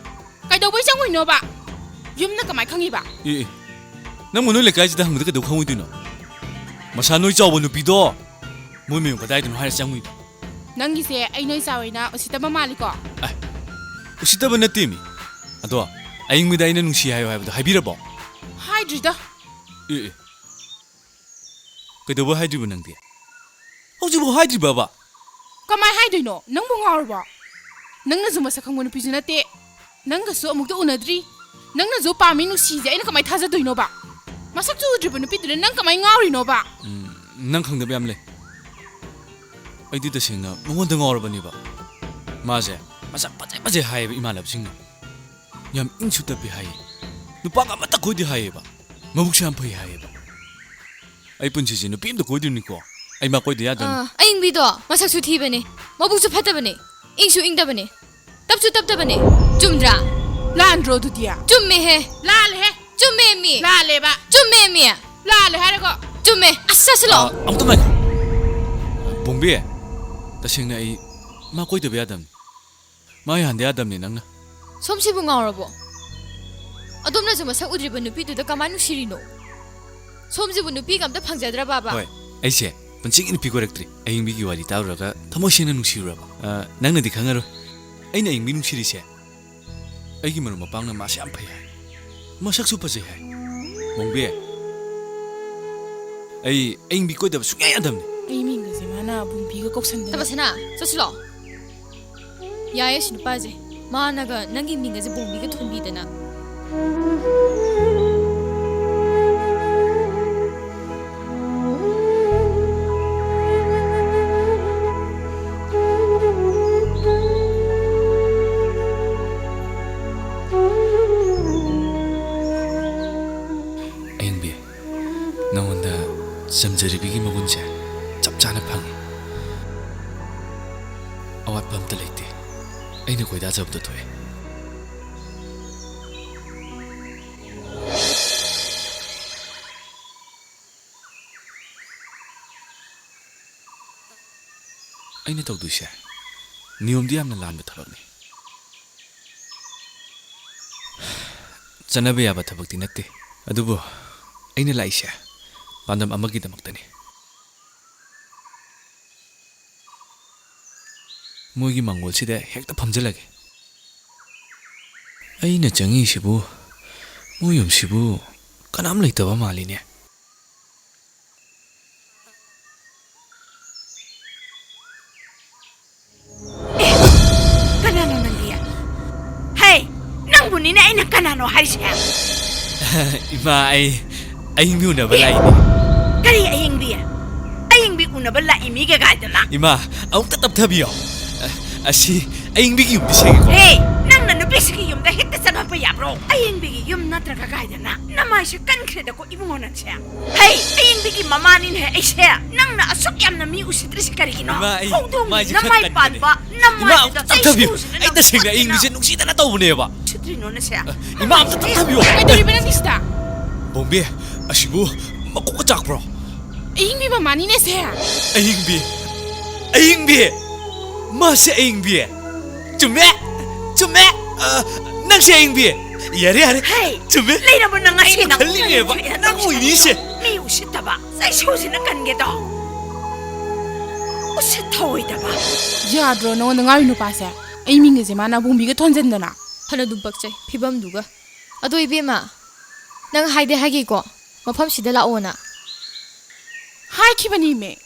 ꯀꯩꯗꯧꯕꯩ ꯆꯪꯉꯨꯏꯅꯣꯕ ꯌꯨꯝꯅ ꯀꯃꯥꯏ ꯈꯪꯉꯤꯕ ꯅꯪꯕꯨ ꯅꯣꯏ ꯂꯩꯀꯥꯏꯁꯤꯗ ꯍꯪꯕꯗ ꯀꯩꯗꯧ ꯈꯪꯉꯣꯏꯗꯣꯏꯅꯣ ꯃꯁꯥ ꯅꯣꯏ ꯆꯥꯎꯕ ꯅꯨꯄꯤꯗꯣ ꯃꯣꯏ ꯃꯌꯨꯝ ꯀꯗꯥꯏꯗꯅꯣ ꯍꯥꯏꯔ ꯆꯪꯉꯨꯏꯕ ꯅꯪꯒꯤꯁꯦ ꯑꯩ ꯅꯣꯏ ꯆꯥꯎꯏꯅ ꯎꯁꯤꯠꯇꯕ ꯃꯥꯜꯂꯤꯀꯣ ꯎꯁꯤꯠꯇꯕ ꯅꯠꯇꯦꯃꯤ ꯑꯗꯣ ꯑꯌꯤꯡꯕꯗ ꯑꯩꯅ ꯅꯨꯡꯁꯤ ꯍꯥꯏꯌꯣ ꯍꯥꯏꯕꯗꯣ ꯍꯥꯏꯕꯤꯔꯕꯣ? ꯍꯥꯏꯗ꯭ꯔꯤꯗ. ꯑꯦ ꯀꯩꯗꯧꯕ ꯍꯥꯏꯗ꯭ꯔꯤꯕ ꯅꯪꯗꯤ? ꯍꯧꯖꯤꯛꯐꯥꯎ ꯍꯥꯏꯗ꯭ꯔꯤꯕꯕ? ꯀꯃꯥꯏ ꯍꯥꯏꯗꯣꯏꯅꯣ? ꯅꯪꯕꯨ ꯉꯥꯎꯔꯕꯣ? ꯅꯪꯅꯁꯨ ꯃꯁꯛ ꯈꯪꯕ ꯅꯨꯄꯤꯁꯨ ꯅꯠꯇꯦ. ꯅꯪꯒꯁꯨ ꯑꯃꯨꯛꯇ ꯎꯅꯗ꯭ꯔꯤ. ꯅꯪꯅꯁꯨ ꯄꯥꯝꯃꯤ ꯅꯨꯡꯁꯤꯁꯦ ꯑꯩꯅ ꯀꯃꯥꯏ ꯊꯥꯖꯗꯣꯏꯅꯣꯕ? ꯃꯁꯛꯁꯨ ꯎꯗ꯭ꯔꯤꯕ ꯅꯨꯄꯤꯗꯨꯅ ꯅꯪ ꯀꯃꯥꯏ ꯉꯥꯎꯔꯤꯅꯣꯕ? ꯅꯪ ꯈꯪꯗꯕ ꯌꯥꯝ ꯂꯩ. ꯑꯩꯗꯤ ꯇꯁꯦꯡꯅ ꯃꯉꯣꯟꯗ ꯉꯥꯎꯔꯕꯅꯦꯕ. ꯃꯥꯁꯦ ꯃꯁꯛ ꯐꯖꯩ ꯍꯥꯏꯌꯦꯕ ꯏꯃꯥꯟꯅꯕꯁꯤꯡꯅ. ꯌꯥꯝ ꯏꯪꯁꯨ ꯇꯞꯄꯤ ꯍꯥꯏꯌꯦ. ꯅꯨꯄꯥꯒ ꯑꯃꯠꯇ ꯀꯣꯏꯗꯦ ꯍꯥꯏꯌꯦꯕ. ꯃꯕꯨꯛꯁꯨ ꯌꯥꯝ ꯐꯩ ꯍꯥꯏꯌꯦꯕ. ꯑꯩ ꯄꯨꯟꯁꯤꯁꯦ ꯅꯨꯄꯤ ꯑꯃꯇ ꯀꯣꯏꯗꯣꯏꯅꯤꯀꯣ. ꯑꯩ ꯃꯥ ꯀꯣꯏꯗ ꯌꯥꯗꯕꯅꯤ. ꯑꯌꯤꯡꯕꯤꯗꯣ ꯃꯁꯛꯁꯨ ꯊꯤꯕꯅꯦ, ꯃꯕꯨꯛꯁꯨ ꯐꯠꯇꯕꯅꯦ, ꯏꯪꯁꯨ ꯏꯪꯗꯕꯅꯦ, ꯇꯞꯁꯨ ꯇꯞꯇꯕꯅꯦ. ꯆꯨꯝꯗ꯭ꯔꯥ? ꯂꯥꯟꯗ꯭ꯔꯣ ꯑꯗꯨꯗꯤ? ꯆꯨꯝꯃꯦꯍꯦ. ꯂꯥꯜꯂꯦꯍꯦ. ꯆꯨꯝꯃꯦ ꯃꯤ. ꯂꯥꯜꯂꯦꯕ. ꯆꯨꯝꯃꯦ ꯃꯤ. ꯂꯥꯜꯂꯦ ꯍꯥꯏꯔꯒ. ꯆꯨꯝꯃꯦ. ꯑꯁ ꯆꯠꯁꯤꯂꯣ. ꯑꯝꯇ ꯉꯥꯏꯈꯣ. ꯕꯣꯡꯕꯤ, ꯇꯁꯦꯡꯅ ꯑꯩ ꯃꯥ ꯀꯣꯏꯗꯕ ꯌꯥꯗꯕꯅꯤ. ꯃꯥ ꯌꯥꯍꯟꯗ ꯌꯥꯗꯕꯅꯤ ꯅꯪꯅ. ꯁꯣꯝꯁꯤꯕꯨ ꯉꯥꯎꯔꯕꯣ? ꯑꯗꯣꯝꯅꯁꯨ ꯃꯁꯛ ꯎꯗ꯭ꯔꯤꯕ ꯅꯨꯄꯤꯗꯨꯗ ꯀꯃꯥꯏ ꯅꯨꯡꯁꯤꯔꯤꯅꯣ? ꯁꯣꯝꯁꯤꯕꯨ ꯅꯨꯄꯤꯒ ꯑꯝꯇ ꯐꯪꯖꯗ꯭ꯔꯕꯕ? ꯍꯣꯏ, ꯑꯩꯁꯦ ꯄꯨꯟꯁꯤꯒꯤ ꯅꯨꯄꯤ ꯀꯣꯏꯔꯛꯇ꯭ꯔꯤ. ꯑꯌꯤꯡꯕꯤꯒꯤ ꯋꯥꯔꯤ ꯇꯥꯔꯨꯔꯒ ꯊꯃꯣꯏ ꯁꯦꯡꯅ ꯅꯨꯡꯁꯤꯔꯨꯔꯕ. ꯅꯪꯅꯗꯤ ꯈꯪꯉꯔꯣꯏ. ꯑꯩꯅ ꯑꯌꯤꯡꯕꯤ ꯅꯨꯡꯁꯤꯔꯤꯁꯦ ꯑꯩꯒꯤ ꯃꯔꯨꯞ ꯃꯄꯥꯡꯅ ꯃꯥꯁꯦ ꯌꯥꯝ ꯐꯩ ꯍꯥꯏ. ꯃꯁꯛꯁꯨ ꯐꯖꯩ ꯍꯥꯏ. ꯕꯣꯡꯕꯤ, ꯑꯩ ꯑꯌꯤꯡꯕꯤ ꯀꯣꯏꯗꯕ ꯁꯨꯡꯌꯥ ꯌꯥꯗꯕꯅꯤ. ꯑꯩ ꯃꯤꯡꯒꯁꯦ ꯃꯥꯅ ꯕꯨꯡꯕꯤꯒ ꯀꯧꯁꯟꯗꯅ. ꯇꯕꯁꯅꯥ, ꯆꯠꯁꯤꯂꯣ. ꯌꯥꯏꯌꯦ ꯁꯤ ꯅꯨꯄꯥꯁꯦ. ꯃꯥꯅꯒ ꯅꯪꯒꯤ ꯃꯤꯡꯒꯁꯦ ꯕꯣꯡꯕꯤꯒ ꯊꯣꯟꯕꯤꯗꯅ. ꯑꯌꯤꯡꯕꯤ, ꯅꯉꯣꯟꯗ ꯆꯝꯖꯔꯤꯕꯤꯒꯤ ꯃꯒꯨꯟꯁꯦ ꯆꯞ ꯆꯥꯅ ꯐꯪꯉꯤ. ꯑꯋꯥꯠꯄ ꯑꯝꯇ ꯂꯩꯇꯦ. ꯑꯩꯅ ꯈꯣꯏꯗꯥꯖꯕꯗꯣ ꯊꯣꯛꯑꯦ. ꯑꯩꯅ ꯇꯧꯗꯣꯏꯁꯦ ꯅꯤꯌꯣꯝꯗꯤ ꯌꯥꯝꯅ ꯂꯥꯟꯕ ꯊꯕꯛꯅꯤ. ꯆꯠꯅꯕ ꯌꯥꯕ ꯊꯕꯛꯇꯤ ꯅꯠꯇꯦ. ꯑꯗꯨꯕꯨ ꯑꯩꯅ ꯂꯥꯛꯏꯁꯦ ꯄꯥꯟꯗꯝ ꯑꯃꯒꯤꯗꯃꯛꯇꯅꯤ. ꯃꯣꯏꯒꯤ ꯃꯪꯒꯣꯜꯁꯤꯗ ꯍꯦꯛꯇ ꯐꯝꯖꯤꯜꯂꯒꯦ. ꯑꯩꯅ ꯆꯪꯉꯤꯁꯤꯕꯨ ꯃꯣꯏ ꯌꯨꯝꯁꯤꯕꯨ ꯀꯅꯥꯝ ꯂꯩꯇꯕ ꯃꯥꯜꯂꯤꯅꯦ. ꯀꯅꯥꯅꯣ ꯅꯪꯗꯤ? ꯍꯦ, ꯅꯪꯕꯨꯅꯤꯅꯦ ꯑꯩꯅ ꯀꯅꯥꯅꯣ ꯍꯥꯏꯔꯤꯁꯦ. ꯏꯃꯥ, ꯑꯌꯤꯡꯕꯤ ꯎꯅꯕ ꯂꯥꯛꯏꯅꯦ. ꯀꯔꯤ ꯑꯌꯤꯡꯕꯤ? ꯑꯌꯤꯡꯕꯤ ꯎꯅꯕ ꯂꯥꯛꯏ ꯃꯤꯒ ꯒꯥꯏꯗꯅ. ꯏꯃꯥ, ꯑꯃꯨꯛꯇ ꯇꯞꯊꯕꯤꯌꯣ. ꯑꯁꯤ ꯑꯌꯤꯡꯕꯤꯒꯤ ꯌꯨꯝꯗꯤ ꯁꯦꯡꯉꯦꯀꯣ. ꯍꯦ, ꯅꯪꯅ ꯅꯨꯄꯤꯁꯤꯒꯤ ꯌꯨꯝꯗ ꯍꯦꯛꯇ ꯆꯪꯉꯛꯄ ꯌꯥꯕ꯭ꯔꯣ? ꯑꯌꯤꯡꯕꯤꯒꯤ ꯌꯨꯝ ꯅꯠꯇ꯭ꯔꯒ ꯒꯥꯏꯗꯅ. ꯅꯃꯥꯏꯁꯦ ꯀꯟꯈ꯭ꯔꯦꯗꯀꯣ ꯏꯕꯨꯡꯉꯣ ꯅꯪꯁꯦ. ꯍꯦ, ꯑꯌꯤꯡꯕꯤꯒꯤ ꯃꯃꯥꯅꯤꯅꯦ ꯑꯩꯁꯦ. ꯅꯪꯅ ꯑꯁꯨꯛ ꯌꯥꯝꯅ ꯃꯤ ꯎꯁꯤꯠꯇ꯭ꯔꯤꯁꯤ ꯀꯔꯤꯒꯤꯅꯣ? ꯏꯃꯥ, ꯍꯧꯗꯣꯡꯒꯤ ꯅꯃꯥꯏ ꯄꯥꯟꯕ ꯏꯃꯥ, ꯑꯝꯇ ꯇꯞꯊꯕꯤꯌꯣ. ꯆꯩꯁꯨꯁꯤꯅ ꯑꯩ ꯇꯁꯦꯡꯅ ꯑꯌꯤꯡꯕꯤꯁꯦ ꯅꯨꯡꯁꯤꯗꯅ ꯇꯧꯕꯅꯦꯕ. ꯎꯁꯤꯠꯇ꯭ꯔꯤꯅꯣ ꯅꯁꯦ? ꯏꯃꯥ, ꯑꯝꯇ ꯇꯞꯊꯕꯤꯌꯣ. ꯀꯩꯗꯧꯔꯤꯕ ꯅꯪꯗꯤ ꯁꯤꯗ? ꯕꯣꯡꯕꯤ, ꯑꯁꯤꯕꯨ ꯃꯀꯣꯛꯀ ꯆꯥꯛꯄ꯭ꯔꯣ? ꯑꯌꯤꯡꯕꯤ ꯃꯃꯥꯅꯤꯅꯦ ꯁꯦ. ꯑꯌꯤꯡꯕꯤ, ꯃꯥꯁꯦ ꯑꯌꯤꯡꯕꯤ. ꯆꯨꯝꯃꯦ. ꯅꯪꯁꯦ ꯑꯌꯤꯡꯕꯤ. ꯌꯥꯔꯦ. ꯍꯦ, ꯆꯨꯝꯃꯦ. ꯂꯩꯔꯕ ꯅꯪ ꯉꯁꯤ ꯑꯩꯅ ꯈꯜꯂꯤꯅꯦꯕ ꯅꯪ ꯑꯣꯏꯅꯤꯁꯦ. ꯃꯤ ꯎꯁꯤꯠꯇꯕ ꯆꯩꯁꯨꯁꯤꯅ ꯀꯟꯒꯦꯗꯣ. ꯎꯁꯤꯠꯊꯑꯣꯏꯗꯕ. ꯌꯥꯗ꯭ꯔꯣ ꯅꯉꯣꯟꯗ ꯉꯥꯎꯔꯤ ꯅꯨꯄꯥꯁꯦ? ꯑꯩ ꯃꯤꯡꯒꯁꯦ ꯃꯥꯅ ꯕꯨꯡꯕꯤꯒ ꯊꯣꯟꯖꯟꯗꯅ. ꯐꯅ ꯑꯗꯨꯝ ꯄꯛꯆꯩ ꯐꯤꯕꯝꯗꯨꯒ. ꯑꯗꯣ ꯏꯕꯦꯝꯃ, ꯅꯪ ꯍꯥꯏꯒꯦꯀꯣ ꯃꯐꯝꯁꯤꯗ ꯂꯥꯛꯑꯣꯅ. ꯍꯥꯏꯈꯤꯕꯅꯤꯃꯦ.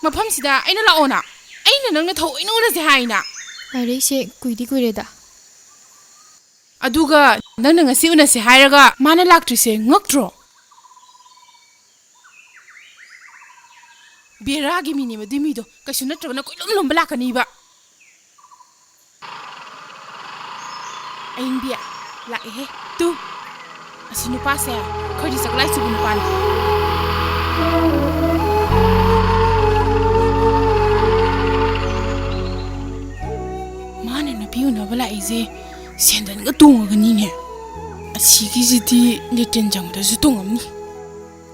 ꯃꯐꯝꯁꯤꯗ ꯑꯩꯅ ꯂꯥꯛꯑꯣꯅ. ꯑꯩꯅ ꯅꯪꯅ ꯊꯑꯣꯏꯅ ꯎꯅꯁꯦ ꯍꯥꯏꯅ. ꯂꯥꯏꯔꯤꯛꯁꯦ ꯀꯨꯏꯔꯦꯗ. ꯑꯗꯨꯒ ꯅꯪꯅ ꯉꯁꯤ ꯎꯅꯁꯦ ꯍꯥꯏꯔꯒ ꯃꯥꯅ ꯂꯥꯛꯇ꯭ꯔꯤꯁꯦ ꯉꯛꯇ꯭ꯔꯣ? ꯕꯦꯔꯥꯒꯤ ꯃꯤꯅꯦ ꯃꯗꯨꯏ ꯃꯤꯗꯣ. ꯀꯩꯁꯨ ꯅꯠꯇ꯭ꯔꯒꯅ ꯀꯣꯏꯂꯣꯝ ꯂꯣꯝꯕ ꯂꯥꯛꯀꯅꯤꯕ. ꯑꯌꯤꯡꯕꯤ, ꯂꯥꯛꯑꯦꯍꯦ. ꯇꯨ, ꯑꯁꯤ ꯅꯨꯄꯥꯁꯦ ꯈꯣꯏꯗꯤ ꯆꯛꯂꯥꯏ ꯆꯨꯕ ꯅꯨꯄꯥꯅꯤ. ꯃꯥꯅ ꯅꯨꯄꯤ ꯎꯅꯕ ꯂꯥꯛꯏꯁꯦ ꯁꯦꯟꯗꯟꯒ ꯇꯣꯡꯉꯒꯅꯤꯅꯦ. ꯑꯁꯤꯒꯤꯁꯤꯗꯤ ꯂꯦꯇꯤꯟ ꯆꯪꯕꯗꯁꯨ ꯇꯣꯡꯉꯝꯅꯤ.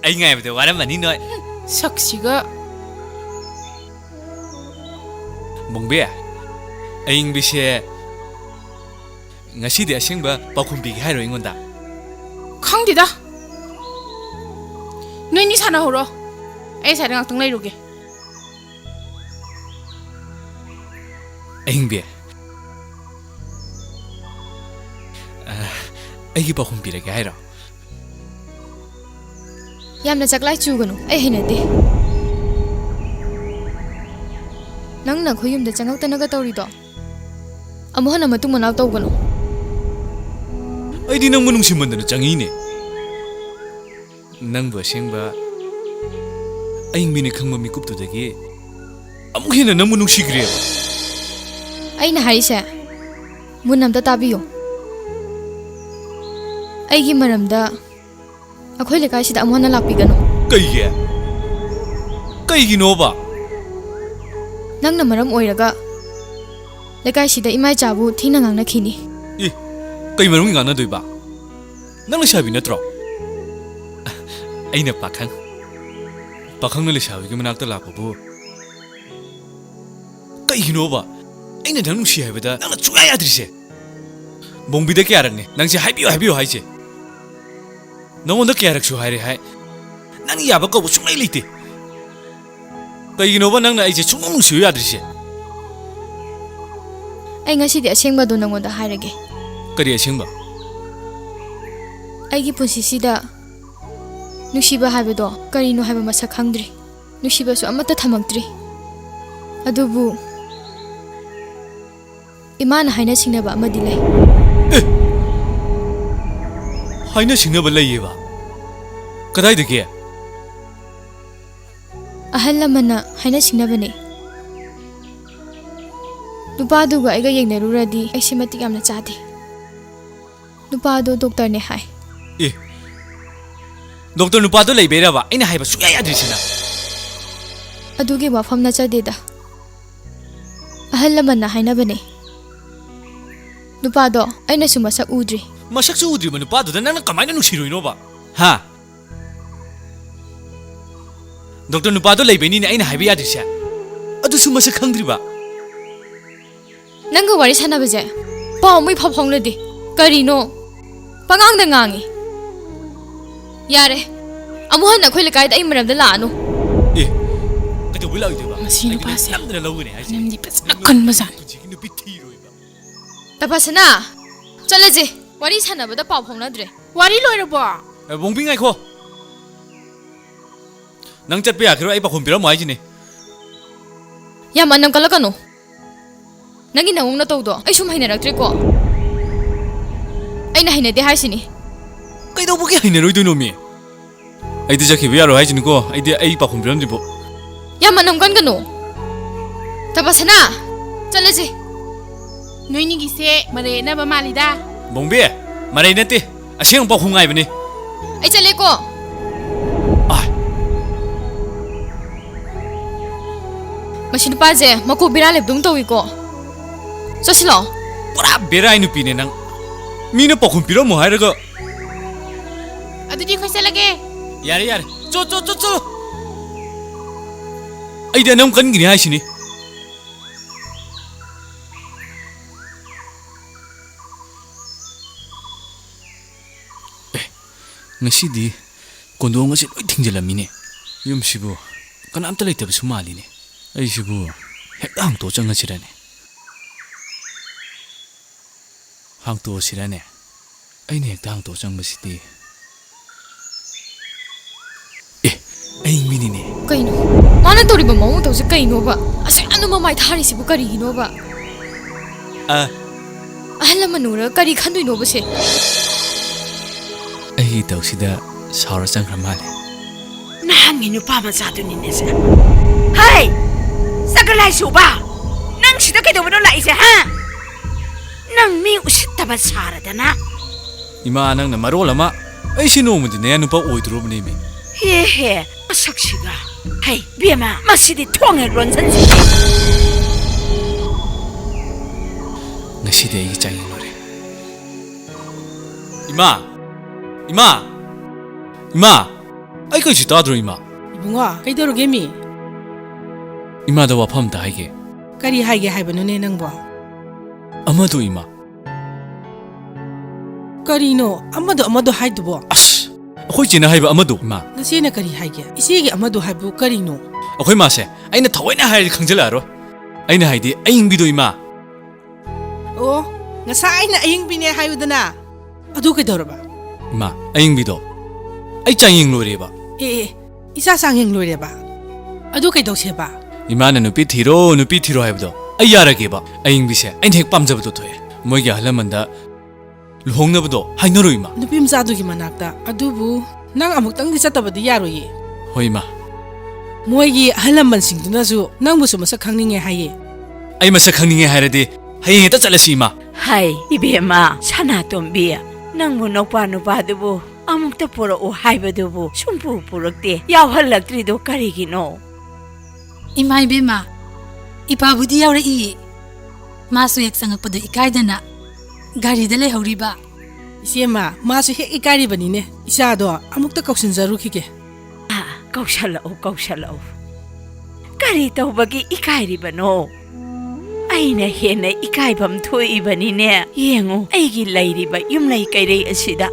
ꯑꯩ ꯉꯥꯏꯕꯗ ꯋꯥꯔꯝꯃꯅꯤ ꯅꯣꯏ. ꯁꯛꯁꯤꯒ. ꯕꯣꯡꯕꯤ, ꯑꯌꯤꯡꯕꯤꯁꯦ ꯉꯁꯤꯗꯤ ꯑꯁꯦꯡꯕ ꯄꯥꯎꯈꯨꯝ ꯄꯤꯒꯦ ꯍꯥꯏꯔꯣ ꯑꯩꯉꯣꯟꯗ? ꯈꯪꯗꯦꯗ. ꯅꯣꯏꯅꯤ ꯁꯥꯟꯅꯍꯧꯔꯣ. ꯑꯩ ꯁꯥꯏꯗ ꯉꯥꯛꯇꯪ ꯂꯩꯔꯨꯒꯦ. ꯑꯌꯤꯡꯕꯤ, ꯑꯩꯒꯤ ꯄꯥꯎꯈꯨꯝ ꯄꯤꯔꯒꯦ ꯍꯥꯏꯔꯣ ꯌꯥꯝꯅ ꯆꯛꯂꯥꯏ ꯆꯨꯒꯅꯨ ꯑꯩ ꯍꯩꯅꯗꯦ ꯅꯪꯅ ꯑꯩꯈꯣꯏ ꯌꯨꯝꯗ ꯆꯪꯉꯛꯇꯅꯒ ꯇꯧꯔꯤꯗꯣ ꯑꯃꯨꯛ ꯍꯟꯅ ꯃꯇꯨꯡ ꯃꯅꯥꯎ ꯇꯧꯒꯅꯨ ꯑꯩꯗꯤ ꯅꯪꯕꯨ ꯅꯨꯡꯁꯤꯃꯟꯗꯅ ꯆꯪꯉꯤꯅꯦ ꯅꯪꯕꯨ ꯑꯁꯦꯡꯕ ꯑꯏꯪꯕꯤꯅ ꯈꯪꯕ ꯃꯤꯀꯨꯞꯇꯨꯗꯒꯤ ꯑꯃꯨꯛ ꯍꯦꯟꯅ ꯅꯪꯕꯨ ꯅꯨꯡꯁꯤꯈ꯭ꯔꯦꯕ ꯑꯩꯅ ꯍꯥꯏꯔꯤꯁꯦ ꯃꯨꯟꯅ ꯑꯝꯇ ꯇꯥꯕꯤꯌꯨ ꯑꯩꯒꯤ ꯃꯔꯝꯗ ꯑꯩꯈꯣꯏ ꯂꯩꯀꯥꯏꯁꯤꯗ ꯑꯃꯨꯛ ꯍꯟꯅ ꯂꯥꯛꯄꯤꯒꯅꯨ ꯀꯩꯒꯤꯅꯣꯕ ꯅꯪꯅ ꯃꯔꯝ ꯑꯣꯏꯔꯒ ꯂꯩꯀꯥꯏꯁꯤꯗ ꯏꯃꯥ ꯏꯆꯥꯕꯨ ꯊꯤꯅ ꯉꯥꯡꯅꯈꯤꯅꯤ ꯀꯩ ꯃꯔꯝꯒꯤ ꯉꯥꯡꯅꯗꯣꯏꯕ ꯅꯪ ꯂꯩꯁꯥꯕꯤ ꯅꯠꯇ꯭ꯔꯣ ꯑꯩꯅ ꯄꯥꯈꯪꯅ ꯂꯩꯁꯥꯕꯤꯒꯤ ꯃꯅꯥꯛꯇ ꯂꯥꯛꯄꯕꯨ ꯀꯩꯒꯤꯅꯣꯕ ꯑꯩꯅ ꯅꯪ ꯅꯨꯡꯁꯤ ꯍꯥꯏꯕꯗ ꯅꯪꯅ ꯁꯨꯡꯌꯥ ꯌꯥꯗ꯭ꯔꯤꯁꯦ ꯕꯣꯡꯕꯤꯗ ꯀꯌꯥꯔꯛꯅꯦ ꯅꯪꯁꯦ ꯍꯥꯏꯕꯤꯌꯨ ꯍꯥꯏꯁꯦ ꯅꯉꯣꯟꯗ ꯀꯌꯥꯔꯛꯁꯨ ꯍꯥꯏꯔꯦ ꯍꯥꯏ ꯅꯪ ꯌꯥꯕ ꯀꯧꯕ ꯁꯨꯡꯂꯩ ꯂꯩꯇꯦ ꯀꯩꯒꯤꯅꯣꯕ ꯅꯪꯅ ꯑꯩꯁꯦ ꯁꯨꯡꯅꯨꯡ ꯅꯨꯡꯁꯤꯌꯨ ꯌꯥꯗ꯭ꯔꯤꯁꯦ ꯑꯩ ꯉꯁꯤꯗꯤ ꯑꯁꯦꯡꯕꯗꯣ ꯅꯪꯉꯣꯟꯗ ꯍꯥꯏꯔꯒꯦ ꯀꯔꯤ ꯑꯁꯦꯡꯕ ꯑꯩꯒꯤ ꯄꯨꯟꯁꯤꯁꯤꯗ ꯅꯨꯡꯁꯤꯕ ꯍꯥꯏꯕꯗꯣ ꯀꯔꯤꯅꯣ ꯍꯥꯏꯕ ꯃꯁꯛ ꯈꯪꯗ꯭ꯔꯤ ꯅꯨꯡꯁꯤꯕꯁꯨ ꯑꯃꯠꯇ ꯊꯝꯃꯛꯇ꯭ꯔꯤ ꯑꯗꯨꯕꯨ ꯏꯃꯥꯅ ꯍꯥꯏꯅ ꯁꯤꯡꯅꯕ ꯑꯃꯗꯤ ꯂꯩ ꯍꯥꯏꯅ ꯁꯤꯡꯅꯕ ꯂꯩꯌꯦꯕ ꯀꯗꯥꯏꯗꯒꯤ ꯑꯍꯜ ꯂꯃꯟꯅ ꯍꯥꯏꯅ ꯁꯤꯡꯅꯕꯅꯦ ꯅꯨꯄꯥꯗꯨꯒ ꯑꯩꯒ ꯌꯦꯡꯅꯔꯨꯔꯗꯤ ꯑꯩꯁꯦ ꯃꯇꯤꯛ ꯌꯥꯝꯅ ꯆꯥꯗꯦ ꯅꯨꯄꯥꯗꯣ ꯗꯣꯛꯇꯔꯅꯦ ꯍꯥꯏ ꯗꯣꯛꯇꯔ ꯅꯨꯄꯥꯗꯣ ꯂꯩꯕꯩꯔꯕ ꯑꯩꯅ ꯍꯥꯏꯕ ꯁꯨꯡꯌꯥ ꯌꯥꯗ꯭ꯔꯤꯁꯤꯅ ꯑꯗꯨꯒꯤ ꯋꯥꯐꯝ ꯅꯠꯆꯗꯦꯗ ꯑꯍꯜ ꯂꯃꯟꯅ ꯍꯥꯏꯅꯕꯅꯦ ꯅꯨꯄꯥꯗꯣ ꯑꯩꯅꯁꯨ ꯃꯁꯛ ꯎꯗ꯭ꯔꯤ ꯃꯁꯛꯁꯨ ꯎꯗ꯭ꯔꯤꯕ ꯅꯨꯄꯥꯗꯨꯗ ꯅꯪꯅ ꯀꯃꯥꯏꯅ ꯅꯨꯡꯁꯤꯔꯣꯏꯅꯣꯕ ꯍꯥ ꯗꯣꯛꯇꯔ ꯅꯨꯄꯥꯗꯣ ꯂꯩꯕꯩꯅꯤꯅꯦ ꯑꯩꯅ ꯍꯥꯏꯕ ꯌꯥꯗ꯭ꯔꯤꯁꯦ ꯑꯗꯨꯁꯨ ꯃꯁꯛ ꯈꯪꯗ꯭ꯔꯤꯕ ꯅꯪꯒ ꯋꯥꯔꯤ ꯁꯥꯟꯅꯕꯁꯦ ꯄꯥꯎ ꯑꯃ ꯏꯐꯥꯎ ꯐꯥꯎꯅꯗꯦ ꯀꯔꯤꯅꯣ ꯄꯉꯥꯡꯗ ꯉꯥꯡꯉꯤ ꯌꯥꯔꯦ ꯑꯃꯨꯛ ꯍꯟꯅ ꯑꯩꯈꯣꯏ ꯂꯩꯀꯥꯏꯗ ꯑꯩ ꯃꯔꯝꯗ ꯂꯥꯛꯑꯅꯨ ꯀꯩꯗꯧꯕꯩ ꯂꯥꯛꯑꯣꯏꯗꯣꯏꯕ ꯃꯁꯤ ꯅꯨꯄꯥꯁꯦ ꯅꯝꯗꯅ ꯂꯧꯒꯅꯤ ꯍꯥꯏꯁꯦ ꯅꯪꯗꯤ ꯐꯖꯅ ꯈꯟꯕꯖꯥꯠꯅꯤ ꯄꯨꯟꯁꯤꯒꯤ ꯅꯨꯄꯤ ꯊꯤꯔꯣꯏꯕ ꯇꯄꯥꯁꯅꯥ ꯆꯠꯂꯁꯦ ꯋꯥꯔꯤ ꯁꯥꯟꯅꯕꯗ ꯄꯥꯎ ꯐꯥꯎꯅꯗ꯭ꯔꯦ ꯋꯥꯔꯤ ꯂꯣꯏꯔꯕꯣ ꯕꯣꯡꯕꯤ ꯉꯥꯏꯈꯣ ꯅꯪ ꯆꯠꯄ ꯌꯥꯈꯤꯔꯣꯏ ꯑꯩ ꯄꯥꯎꯈꯨꯝ ꯄꯤꯔꯝꯃꯣ ꯍꯥꯏꯁꯤꯅꯦ ꯌꯥꯝ ꯑꯅꯝ ꯀꯜꯂꯛꯀꯅꯨ ꯅꯪꯒꯤ ꯅꯑꯣꯡ ꯅꯇꯧꯗꯣ ꯑꯩ ꯁꯨꯝ ꯍꯩꯅꯔꯛꯇ꯭ꯔꯦꯀꯣ ꯑꯩꯅ ꯍꯩꯅꯗꯦ ꯍꯥꯏꯁꯤꯅꯤ ꯀꯩꯗꯧꯕꯒꯤ ꯍꯩꯅꯔꯣꯏꯗꯣꯏꯅꯣ ꯃꯤ ꯑꯩꯗꯤ ꯆꯠꯈꯤꯕ ꯌꯥꯔꯣꯏ ꯍꯥꯏꯁꯤꯅꯤꯀꯣ ꯑꯩ ꯄꯥꯎꯈꯨꯝ ꯄꯤꯔꯝꯗ꯭ꯔꯤꯕꯣ ꯌꯥꯝ ꯑꯅꯝ ꯀꯟꯒꯅꯨ ꯇꯄꯥꯁꯅꯥ ꯆꯠꯂꯁꯦ ꯅꯣꯏꯅꯤꯒꯤꯁꯦ ꯃꯔꯩꯅꯕ ꯃꯥꯜꯂꯤꯗ ꯕꯣꯡꯕꯤ ꯃꯔꯩ ꯅꯠꯇꯦ ꯑꯁꯦꯡꯕ ꯄꯥꯎꯈꯨꯝ ꯉꯥꯏꯕꯅꯤ ꯑꯩ ꯆꯠꯂꯦꯀꯣ ꯃꯁꯤ ꯅꯨꯄꯥꯁꯦ ꯃꯀꯣꯛ ꯕꯦꯔꯥ ꯂꯩꯕꯗꯧ ꯇꯧꯏꯀꯣ ꯆꯠꯁꯤꯂꯣ ꯄꯨꯔꯥ ꯕꯦꯔꯥꯏ ꯅꯨꯄꯤꯅꯦ ꯅꯪ ꯃꯤꯅ ꯄꯥꯎꯈꯨꯝ ꯄꯤꯔꯝꯃꯣ ꯍꯥꯏꯔꯒ ꯑꯗꯨꯗꯤ ꯑꯩꯈꯣꯏ ꯆꯠꯂꯒꯦ ꯌꯥꯔꯦ ꯆꯣ ꯑꯩꯗꯤ ꯑꯅꯝ ꯀꯟꯒꯤꯅꯤ ꯍꯥꯏꯁꯤꯅꯤ ꯉꯁꯤꯗꯤ ꯀꯣꯟꯗꯣꯡ ꯑꯁꯤ ꯂꯣꯏ ꯊꯤꯡꯖꯤꯜꯂꯝꯃꯤꯅꯦ ꯌꯨꯝꯁꯤꯕꯨ ꯀꯅꯥꯝꯇ ꯂꯩꯇꯕꯁꯨ ꯃꯥꯜꯂꯤꯅꯦ ꯑꯩꯁꯤꯕꯨ ꯍꯦꯛꯇ ꯍꯥꯡꯇꯣꯛꯑ ꯆꯪꯉꯁꯤꯔꯅꯦ ꯍꯥꯡꯇꯣꯛꯑꯁꯤꯔꯅꯦ ꯑꯩꯅ ꯍꯦꯛꯇ ꯍꯥꯡꯇꯣꯛꯑ ꯆꯪꯕꯁꯤꯗꯤ ꯑꯏꯪꯕꯤꯅꯤꯅꯦ ꯀꯩꯅꯣ ꯃꯥꯅ ꯇꯧꯔꯤꯕ ꯃꯑꯣꯡ ꯃꯇꯧꯁꯦ ꯀꯩꯅꯣꯕ ꯑꯁꯨꯛꯌꯥꯝꯅ ꯃꯃꯥꯏ ꯊꯥꯔꯤꯁꯤꯕꯨ ꯀꯔꯤꯒꯤꯅꯣꯕ ꯑꯍꯜ ꯂꯃꯟ ꯎꯔꯒ ꯀꯔꯤ ꯈꯟꯗꯣꯏꯅꯣꯕ ꯁꯦ ꯑꯩꯒꯤ ꯇꯧꯁꯤꯗ ꯁꯥꯎꯔ ꯆꯪꯈ꯭ꯔ ꯃꯥꯜꯂꯦ ꯅꯍꯥꯟꯒꯤ ꯅꯨꯄꯥ ꯃꯆꯥꯗꯨꯅꯤꯅꯦꯁꯦ ꯍꯩ ꯆꯒꯂꯥꯏ ꯁꯨꯕ ꯅꯪ ꯁꯤꯗ ꯀꯩꯗꯧꯕꯅꯣ ꯂꯥꯛꯏꯁꯦ ꯍꯥ ꯅꯪ ꯃꯤ ꯎꯁꯤꯠꯇꯕ ꯁꯥꯔꯗꯅ ꯏꯃꯥ ꯅꯪꯅ ꯃꯔꯣꯜ ꯑꯃ ꯑꯩꯁꯤ ꯅꯣꯡꯃꯗꯤ ꯅꯌꯥ ꯅꯨꯄꯥ ꯑꯣꯏꯗ꯭ꯔꯣꯕꯅꯦꯃꯤ ꯍꯦ ꯃꯁꯛꯁꯤꯒ ꯍꯩ ꯕꯦꯝꯃ ꯃꯁꯤꯗꯤ ꯊꯣꯡꯉꯦ ꯂꯣꯟꯁꯟꯁꯤ ꯉꯁꯤꯗꯤ ꯑꯩꯒꯤ ꯆꯥꯡꯌꯦꯡ ꯂꯣꯏꯔꯦ ꯏꯃꯥ ꯑꯩ ꯀꯩꯁꯨ ꯇꯥꯗ꯭ꯔꯣ ꯏꯃꯥ 이붕아 ꯀꯩꯗꯧꯔꯒꯦ ꯃꯤ 이마다 와팜 다 하게 ꯀꯔꯤ ꯍꯥꯏꯒꯦ ꯍꯥꯏꯕꯅꯣꯅꯦ ꯅꯪꯕꯣ 아마도 이마 ꯀꯔꯤꯅꯣ ꯑꯃꯗꯣ ꯍꯥꯏꯗꯨꯕꯣ 아스 ꯑꯩꯈꯣꯏ ꯆꯦꯅ ꯍꯥꯏꯕ ꯑꯃꯗꯣ ꯏꯃꯥ ꯅꯆꯦꯅ ꯀꯔꯤ ꯍꯥꯏꯒꯦ ꯏꯆꯦꯒꯤ ꯑꯃꯗꯣ ꯍꯥꯏꯕꯨ ꯀꯔꯤꯅꯣ ꯑꯩꯈꯣꯏ ꯃꯥꯁꯦ ꯑꯩꯅ ꯊꯑꯣꯏꯅ ꯍꯥꯏꯔꯗꯤ ꯈꯪꯖꯤꯜꯂꯛꯑꯔꯣꯏ ꯑꯩꯅ ꯍꯥꯏꯗꯤ ꯑꯏꯪꯕꯤꯗꯣ ꯏꯃꯥ ꯑꯣ ꯉꯁꯥꯏ ꯑꯩꯅ ꯑꯌꯤꯡꯕꯤꯅꯦ ꯍꯥꯏꯌꯨꯗꯅ ꯑꯗꯨ ꯀꯩꯗꯧꯔꯕ ꯏꯃꯥ ꯑꯌꯤꯡꯕꯤꯗꯣ ꯑꯩ ꯆꯥꯡꯌꯦꯡ ꯂꯣꯏꯔꯦꯕ ꯏꯆꯥ ꯆꯥꯡꯌꯦꯡ ꯂꯣꯏꯔꯦꯕ ꯑꯗꯨ ꯀꯩꯗꯧꯁꯦꯕ 이마는 누피 뒤로 해보도 아이 야라게봐 아잉비세 아인 핵 빰잡어도 돼 뭐게 할라만다 루홍나부도 하이너로 이마 누피 mzadugi manakta adubu nang amuktangdi chatabadi yaroye 호이마 moigi halamban singdunasu nangbusu masak khangninge haye 아이 마사 강닝에 하라디 하잉에다 잘라시 이마 Hai, ibema, sana tombia. Nang mo napa dubu, amuk ta puro o haiba dubu, sumpu purokte, yaw halaktri do karigino. Ima ibema, ipabudi yaure i. Masu yak sangakpado ikaidana. Gari dale hauriba. isema masu he ikari banine isado amukta kauksinjaru khige Ah, kaushala o. Kari tawbagi ikairi bano. Aina hena ikaibam thui banine. Yengo, aigi lairiba yumlai kairei asida.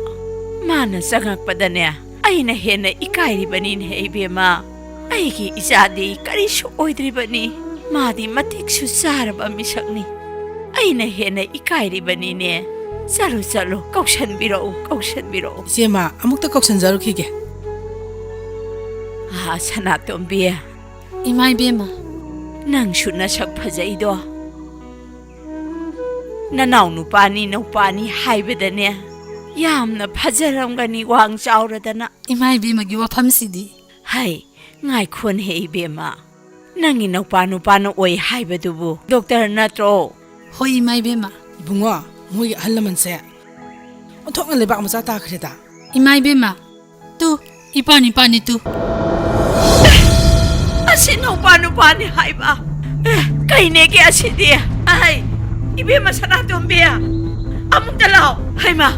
Mana sangakpadane. Aina hena ikairi banine ibema. Aigi isadi karishu oidribani. Madi matik su saraba misakni. Aina hena ikairi banine. Salo, kaushan biro. isema amukta kauksinjaru khige Ah, sana tombia. Ima ibema, Nang shuna sak phajaido. Nanaw nupani haibadane. Yamna phajaramgani wang chauradana. ima ibema gi wafam sidi. Hai, ngai khon he ibema. Nangi nupano oi haibadubu. Doctor natro. Hoi ima ibema, ibungo moigi halamanse onthokna lebak macha ta khreda ima ibema. Tu, ipani tu. Asi nupani haiba. Kaine ke asidi. Ai, ibema sana tombia. Amuk dalao. Haima.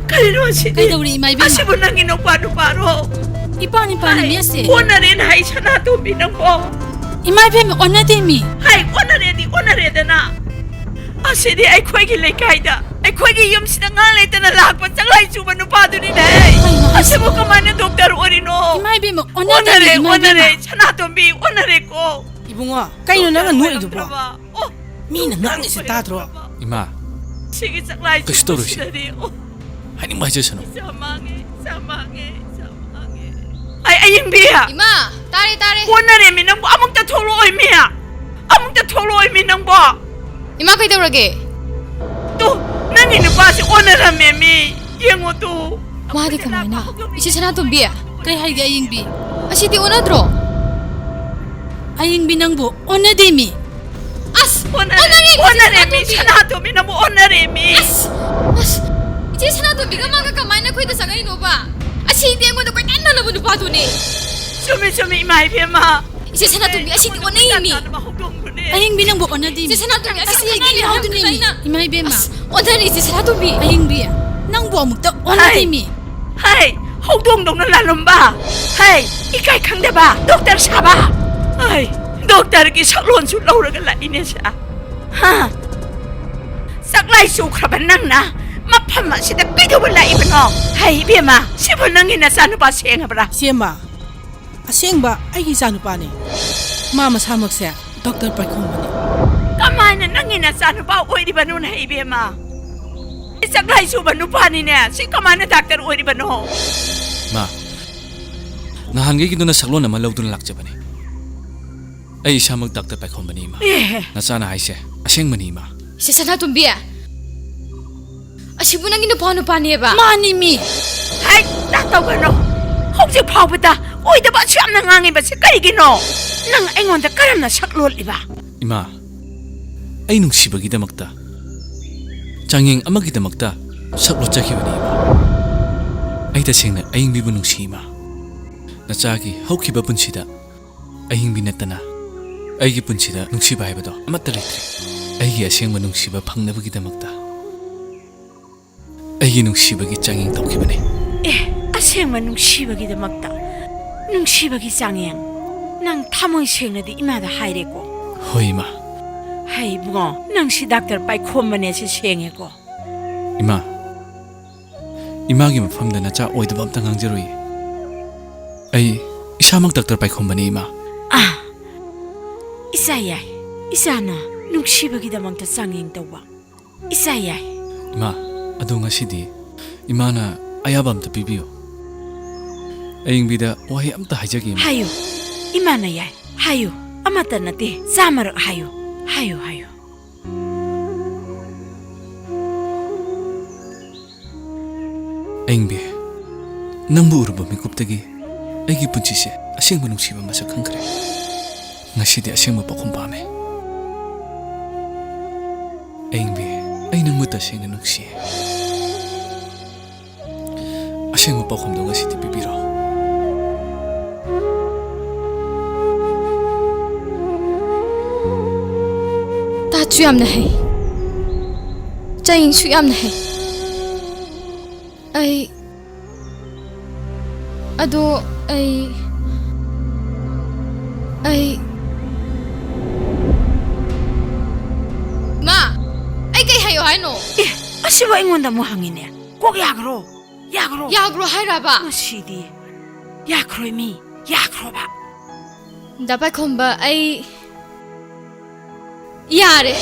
Kaino asidi. Kaidauri ima ibema. Asibu nangi nupano. Ipani miyase. Onarin hai sana tombi nangbo. Ima ibema onademi. Hai, onareda. Asidi aikoigi leikaida. Aikoigi yumsida ngalaitana lakpa changlai chuba nupaduni ne. Asibu kamana doctor orino. Ima ibema onademi. Onare, sana tombi, onare ko. ibungo kaino nanga noidubo mina nang ise tadro 이마 Sige changlai chuba. Gusto ro siya. 하니 마이저서노 Samange. Ay, aying biya. 이마 따래 Onare mi nang amuk ta tholo oi miya. Amuk ta tholo oi mi nang bo. 이마 그이더라게 Tu, nani nupasi onara memi. Yengo tu. 마디 그만나 이제 사나 돈비야 Kay haige ayingbi. 아시디 오나드로 Ayingbi nangbo onademi. 아스 Onare mi sana to mi nang onare mi. 아스 이제 사나 돈비가 마가 가만나 코이다 상가이 노바 아시디 앵고도 꽉 나나보 누파도니 Sumi imai pema. 이제 사나 돈비 아시디 오네이미 Ayingbi nangbo onademi. 이제 사나 돈비 아시디 얘기 Haudunemi. Ima ibema. 오나니 이제 사나 돈비 Ayingbi nangbo amukta onademi. Hai, hokdong dong na lalomba. Hai, ikai khangdeba. Doctor saba. Hai, doctor ki saklon su lauraga la inesa. Ha. Saklai su khraban nang na. Maphamma sida pidoba la ibno. Hai bema, sibo nangi na sanu ba sengabra. isema asengba aigi janupane mama samakse doctor pakhom bani Kamana nangi na sanu ba oiri banu na hai bema. Saklai su banu pani ne. Si kamana doctor oiri banu. 마 나한게기도나 살로나 말라우드나 락자바니 아이 샤먹 닥터 백홈바니 이마 나사나 하이세 아생마니 이마 이제 사나 돈비야 아시부나기 누파니에바 Manimi. Hai, doctor banu. Hokje phawbata. Oida ba siam na ngangi ba se karigino. Nang aingonda karamna saklol iba. 이마 아이 눅시버기다막다 장행 아마기다막다 삭로짜기바니 이마 아이 다생나 아잉비부 눅시 이마 나짜기 하우키바 분치다 아잉비 냈다나 아이기 분치다 눅시바 해봐도 아마따 레이트리 아이기 아생마 눅시바 방나버기다막다 아이기 눅시버기 장행 덕기바니 Asengma nungsibagidamagta. Nungsibagi changyang. Nang thamoi sengnadi imada haireko. 호이마 Hai bungo, nang si doctor pai khombane si sengeko. 이마 이마기 mafamda nacha oidaba amta ngangjaroi ai isamak doctor paikhombani ima Ah. Isayai. Isana nungsibagidamagta changyang tawba. Isayai. ima adu ngasidi 이마나 아야밤도 비비요. ꯑꯌꯤꯡꯕꯤꯗ ꯋꯥꯍꯩ ꯑꯝꯇ ꯍꯥꯏꯖꯒꯦ ꯏꯃꯥ. 하유 이만아 야 하유 아마따 나띠 싸마르 하유 하유 하유 ꯑꯌꯤꯡꯕꯤ ꯅꯪꯕꯨ ꯎꯔꯨꯕ ꯃꯤꯀꯨꯞꯇꯒꯤ ꯑꯩꯒꯤ ꯄꯨꯟꯁꯤꯁꯦ ꯑꯁꯦꯡꯕ ꯅꯨꯡꯁꯤꯕ ꯃꯁꯛ ꯈꯪꯈ꯭ꯔꯦ. ꯉꯁꯤꯗꯤ ꯑꯁꯦꯡꯕ ꯄꯥꯎꯈꯨꯝ ꯄꯥꯝꯃꯦ. ꯑꯌꯤꯡꯕꯤ ꯑꯩ ꯅꯪꯕꯨ ꯇꯁꯦꯡꯅ ꯅꯨꯡꯁꯤꯌꯦ. ꯑꯁꯦꯡꯕ ꯄꯥꯎꯈꯨꯝꯗꯣ ꯉꯁꯤꯗꯤ ꯄꯤꯕꯤꯔꯣ. ताचु यामना है चाइंगसु यामना है अदो मा कई हायो हाइनो 에 아시바 잉원다 뭐 항이네 꼭 야그로 याग्रो हाइराबा 마시디 야그로미 야그로바 दाबा खोंबा यारे